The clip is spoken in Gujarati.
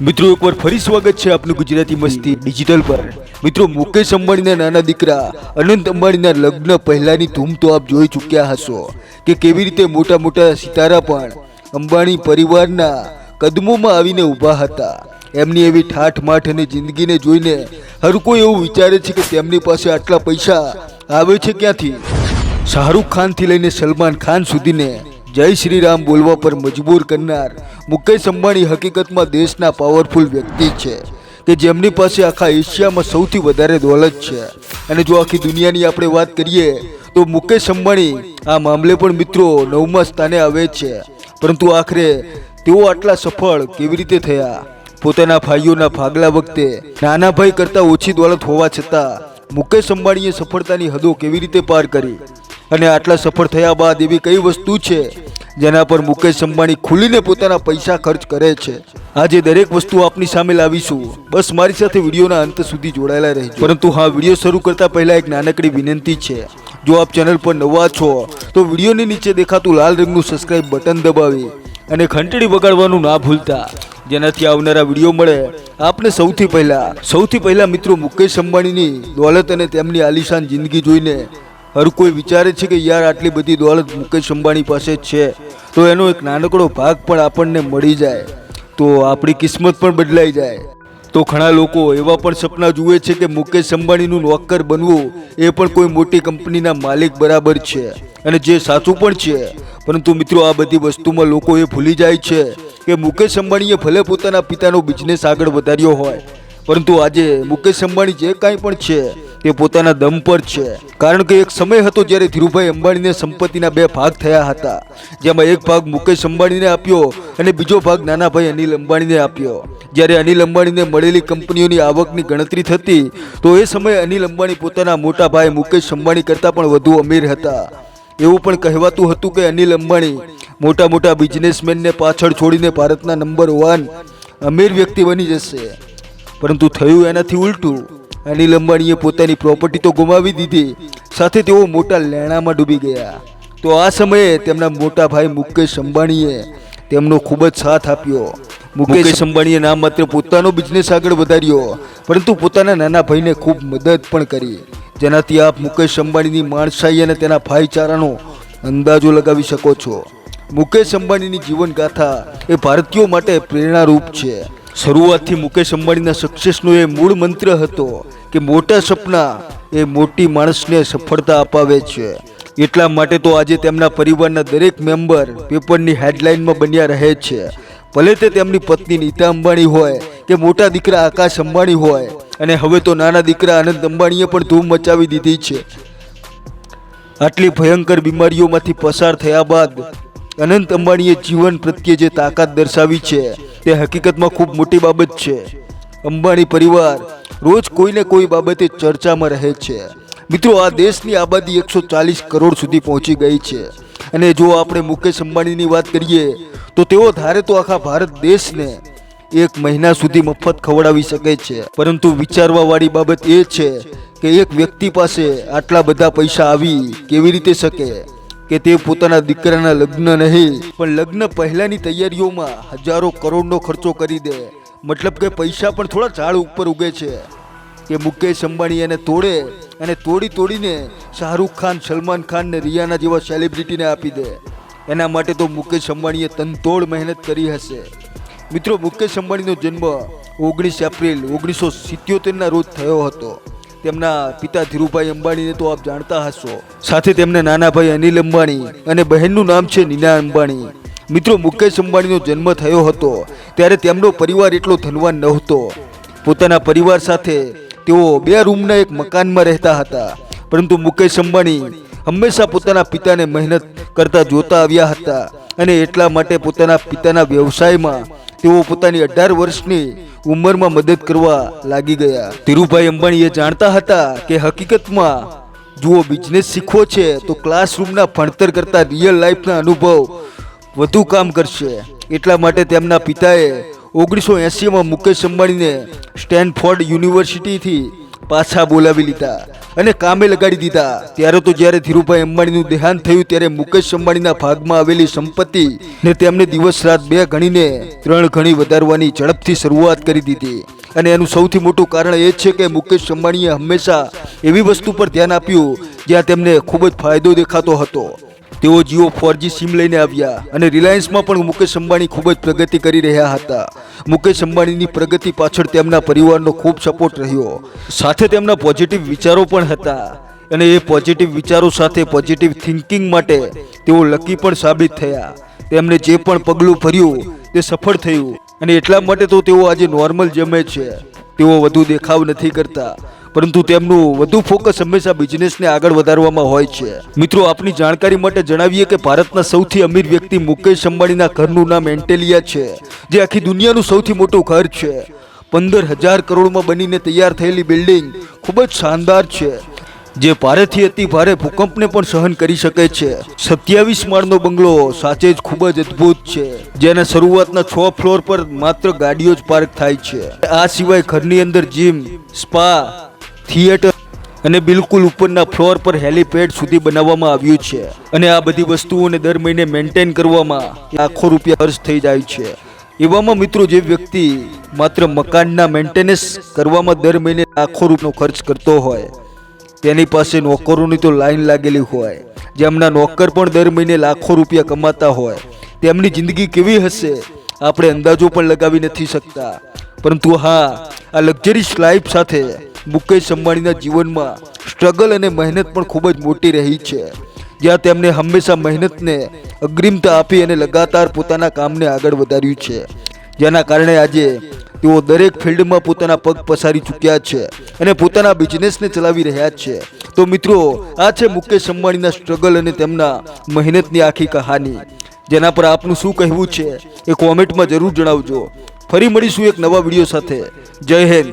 મિત્રો એકવાર ફરી સ્વાગત છે આપનું ગુજરાતી મસ્તી ડિજિટલ પર। મિત્રો મુકેશ અંબાણીના નાના દીકરા અનંત અંબાણીના લગ્ન પહેલાની ધૂમ તો આપ જોઈ ચૂક્યા હશો કે કેવી રીતે મોટા મોટા સિતારા પણ અંબાણી પરિવારના કદમોમાં આવીને ઊભા હતા। એમની એવી ઠાઠમાઠ અને જિંદગીને જોઈને હર કોઈ એવું વિચારે છે કે તેમની પાસે આટલા પૈસા આવે છે ક્યાંથી। શાહરુખ ખાનથી લઈને સલમાન ખાન સુધીને જય શ્રી રામ બોલવા પર મજબૂર કરનાર મુકેશ અંબાણી હકીકતમાં દેશના પાવરફુલ વ્યક્તિ છે કે જેમની પાસે આખા એશિયામાં સૌથી વધારે દોલત છે। અને જો આખી દુનિયાની આપણે વાત કરીએ તો મુકેશ અંબાણી આ મામલે પણ મિત્રો 9મા સ્થાને આવે છે। પરંતુ આખરે તેઓ આટલા સફળ કેવી રીતે થયા? પોતાના ભાઈઓના ભાગલા વખતે નાના ભાઈ કરતાં ઓછી દોલત હોવા છતાં મુકેશ અંબાણીએ સફળતાની હદો કેવી રીતે પાર કરી? અને આટલા સફળ થયા બાદ એવી કઈ વસ્તુ છે જેના પર મુકેશ અંબાણી ખુલીને પોતાના પૈસા ખર્ચ કરે છે? આજે દરેક વસ્તુ આપની સામે લાવીશું, બસ મારી સાથે વિડીયોના અંત સુધી જોડાયેલા રહેજો। પરંતુ હા, વિડીયો શરૂ કરતા પહેલા એક નાનકડી વિનંતી છે, જો આપ ચેનલ પર નવા છો તો વિડીયોની નીચે દેખાતું લાલ રંગનું સબસ્ક્રાઇબ બટન દબાવી અને ઘંટડી વગાડવાનું ના ભૂલતા, જેનાથી આવનારા વિડીયો મળે આપને સૌથી પહેલા। મિત્રો મુકેશ અંબાણીની દોલત અને તેમની આલિશાન જિંદગી જોઈને હર કોઈ વિચારે છે કે યાર આટલી બધી દોલત મુકેશ અંબાણી પાસે છે તો એનો એક નાનકડો ભાગ પણ આપણને મળી જાય તો આપણી કિસ્મત પણ બદલાઈ જાય। તો ઘણા લોકો એવા પણ સપના જુએ છે કે મુકેશ અંબાણીનું નોકર બનવું એ પણ કોઈ મોટી કંપનીના માલિક બરાબર છે, અને જે સાચું પણ છે। પરંતુ મિત્રો આ બધી વસ્તુમાં લોકો એ ભૂલી જાય છે કે મુકેશ અંબાણીએ ભલે પોતાના પિતાનો બિઝનેસ આગળ વધાર્યો હોય, પરંતુ આજે મુકેશ અંબાણી જે કાંઈ પણ છે તે પોતાના દમ પર છે। કારણ કે એક સમય હતો જ્યારે ધીરુભાઈ અંબાણીને સંપત્તિના 2 ભાગ થયા હતા, જેમાં એક ભાગ મુકેશ અંબાણીને આપ્યો અને બીજો ભાગ નાના ભાઈ અનિલ અંબાણીને આપ્યો। જ્યારે અનિલ અંબાણીને મળેલી કંપનીઓની આવકની ગણતરી થતી તો એ સમયે અનિલ અંબાણી પોતાના મોટા ભાઈ મુકેશ અંબાણી કરતાં પણ વધુ અમીર હતા। એવું પણ કહેવાતું હતું કે અનિલ અંબાણી મોટા બિઝનેસમેનને પાછળ છોડીને ભારતના નંબર 1 અમીર વ્યક્તિ બની જશે, પરંતુ થયું એનાથી ઉલટું। અનિલ અંબાણીએ પોતાની પ્રોપર્ટી તો ગુમાવી દીધી, સાથે તેઓ મોટા લેણામાં ડૂબી ગયા। તો આ સમયે તેમના મોટા ભાઈ મુકેશ અંબાણીએ તેમનો ખૂબ જ સાથ આપ્યો। મુકેશ અંબાણીએ ના માત્ર પોતાનો બિઝનેસ આગળ વધાર્યો, પરંતુ પોતાના નાના ભાઈને ખૂબ મદદ પણ કરી, જેનાથી આપ મુકેશ અંબાણીની માણસાઈ અને તેના ભાઈચારાનો અંદાજો લગાવી શકો છો। મુકેશ અંબાણીની જીવનગાથા એ ભારતીયો માટે પ્રેરણારૂપ છે। શરૂઆતથી મુકેશ અંબાણીના સક્સેસનો એ મૂળ મંત્ર હતો કે મોટા સપના એ મોટી માણસને સફળતા અપાવે છે। એટલા માટે તો આજે તેમના પરિવારના દરેક મેમ્બર પેપરની હેડલાઇનમાં બન્યા રહે છે, ભલે તે તેમની પત્ની નીતા અંબાણી હોય કે મોટા દીકરા આકાશ અંબાણી હોય, અને હવે તો નાના દીકરા અનંત અંબાણીએ પણ ધૂમ મચાવી દીધી છે। આટલી ભયંકર બીમારીઓમાંથી પસાર થયા બાદ અનંત અંબાણીએ જીવન પ્રત્યે જે તાકાત દર્શાવી છે તે હકીકતમાં ખૂબ મોટી બાબત છે। અંબાણી પરિવાર રોજ કોઈને કોઈ બાબતે ચર્ચામાં રહે છે। મિત્રો આ દેશની આબાદી 140 કરોડ સુધી પહોંચી ગઈ છે, અને જો આપણે મુકેશ અંબાણીની વાત કરીએ તો તેઓ ધારે તો આખા ભારત દેશને 1 મહિના સુધી મફત ખવડાવી શકે છે। પરંતુ વિચારવા વાળી બાબત એ છે કે એક વ્યક્તિ પાસે આટલા બધા પૈસા આવી કેવી રીતે શકે કે તે પોતાના દીકરાના લગ્ન નહીં પણ લગ્ન પહેલાની તૈયારીઓમાં હજારો કરોડનો ખર્ચો કરી દે। મતલબ કે પૈસા પણ થોડા ઝાડ ઉપર ઉગે છે કે મુકેશ અંબાણી એને તોડે અને તોડીને શાહરુખ ખાન, સલમાન ખાન ને રિયાના જેવા સેલિબ્રિટીને આપી દે। એના માટે તો મુકેશ અંબાણીએ તનતોડ મહેનત કરી હશે। મિત્રો મુકેશ અંબાણીનો જન્મ 19 એપ્રિલ 1977ના રોજ થયો હતો। તેમના પિતા ધીરુભાઈ અંબાણીને તો આપ જાણતા હશો, સાથે તેમના નાના ભાઈ અનિલ અંબાણી અને બહેનનું નામ છે નીના અંબાણી। મિત્રો મુકેશ અંબાણીનો જન્મ થયો હતો ત્યારે તેમનો પરિવાર એટલો ધનવાન નહોતો। પોતાના પરિવાર સાથે તેઓ 2 રૂમના એક મકાનમાં રહેતા હતા, પરંતુ મુકેશ અંબાણી હંમેશા પોતાના પિતાને મહેનત કરતા જોતા આવ્યા હતા, અને એટલા માટે પોતાના પિતાના વ્યવસાયમાં તેઓ પોતાની 18 વર્ષની ઉંમરમાં મદદ કરવા લાગી ગયા। ધીરુભાઈ અંબાણી એ જાણતા હતા કે હકીકતમાં જુઓ બિઝનેસ શીખવો છે તો ક્લાસરૂમના ભણતર કરતાં રિયલ લાઈફના અનુભવ વધુ કામ કરશે। એટલા માટે તેમના પિતાએ 1980માં મુકેશ અંબાણીને સ્ટેનફોર્ડ યુનિવર્સિટીથી પાછા બોલાવી લીધા અને કામે લગાડી દીધા. ત્યારે તો જ્યારે ધીરુભાઈ અંબાણીનું દેહાંત થયું ત્યારે મુકેશ અંબાણીના ભાગમાં આવેલી સંપત્તિ ને તેમને દિવસ રાત 2 ગણીને 3 ગણી વધારવાની ઝડપથી શરૂઆત કરી દીધી. અને એનું સૌથી મોટું કારણ એ છે કે મુકેશ અંબાણીએ હંમેશા એવી વસ્તુ પર ધ્યાન આપ્યું જ્યાં તેમને ખૂબ જ ફાયદો દેખાતો હતો. તેઓ જીઓ 4G સિમ લઈને આવ્યા અને રિલાયન્સમાં પણ મુકેશ અંબાણી ખૂબ જ પ્રગતિ કરી રહ્યા હતા. મુકેશ અંબાણીની પ્રગતિ પાછળ તેમના પરિવારનો ખૂબ સપોર્ટ રહ્યો. સાથે તેમના પોઝિટિવ વિચારો પણ હતા અને એ પોઝિટિવ વિચારો સાથે પોઝિટિવ થિંકિંગ માટે તેઓ લકી પણ સાબિત થયા. તેમને જે પણ પગલું ભર્યું તે સફળ થયું અને એટલા માટે તો તેઓ આજે નોર્મલ જમે છે. તેઓ વધુ દેખાવ નથી કરતા પરંતુ તેમનું વધુ ફોકસ હંમેશા બિઝનેસને આગળ વધારવામાં હોય છે. મિત્રો, આપની જાણકારી માટે જણાવીએ કે ભારતના સૌથી અમીર વ્યક્તિ મુકેશ અંબાણીના ઘરનું નામ એન્ટેલિયા છે, જે આખી દુનિયાનું સૌથી મોટું ઘર છે. 15,000 કરોડમાં બનીને તૈયાર થયેલી બિલ્ડિંગ ખૂબ જ શાનદાર છે, જે ભારેથી અતિ ભારે ભૂકંપને પણ સહન કરી શકે છે. 27 માળનો બંગલો સાચે જ ખૂબ જ અદ્ભુત છે, જેના શરૂઆતના 6 ફ્લોર પર માત્ર ગાડીઓ જ પાર્ક થાય છે. આ સિવાય ઘરની અંદર જીમ, સ્પા, થિયેટર અને બિલકુલ ઉપરના ફ્લોર પર હેલીપેડ સુધી બનાવવામાં આવ્યું છે. અને આ બધી વસ્તુઓને દર મહિને મેન્ટેન કરવામાં લાખો રૂપિયા ખર્ચ થઈ જાય છે. એવામાં મિત્રો, જે વ્યક્તિ માત્ર મકાનના મેન્ટેનન્સ કરવામાં દર મહિને લાખો રૂપિયાનો ખર્ચ કરતો હોય તેની પાસે નોકરોની તો લાઈન લાગેલી હોય. જેમના નોકર પણ દર મહિને લાખો રૂપિયા કમાતા હોય તેમની જિંદગી કેવી હશે આપણે અંદાજો પણ લગાવી નથી શકતા. પરંતુ હા, આ લક્ઝરીસ લાઈફ સાથે મુકેશ અંબાણીના જીવનમાં સ્ટ્રગલ અને મહેનત પણ ખૂબ જ મોટી રહી છે, જ્યાં તેમને હંમેશા મહેનતને અગ્રિમતા આપી અને લગાતાર પોતાના કામને આગળ વધાર્યું છે, જેના કારણે આજે તેઓ દરેક ફિલ્ડમાં પોતાના પગ પસારી ચૂક્યા છે અને પોતાના બિઝનેસને ચલાવી રહ્યા છે. તો મિત્રો, આ છે મુકેશ અંબાણીના સ્ટ્રગલ અને તેમના મહેનતની આખી કહાની, જેના પર આપનું શું કહેવું છે એ કોમેન્ટમાં જરૂર જણાવજો. ફરી મળીશું એક નવા વિડીયો સાથે. જય હિન્દ.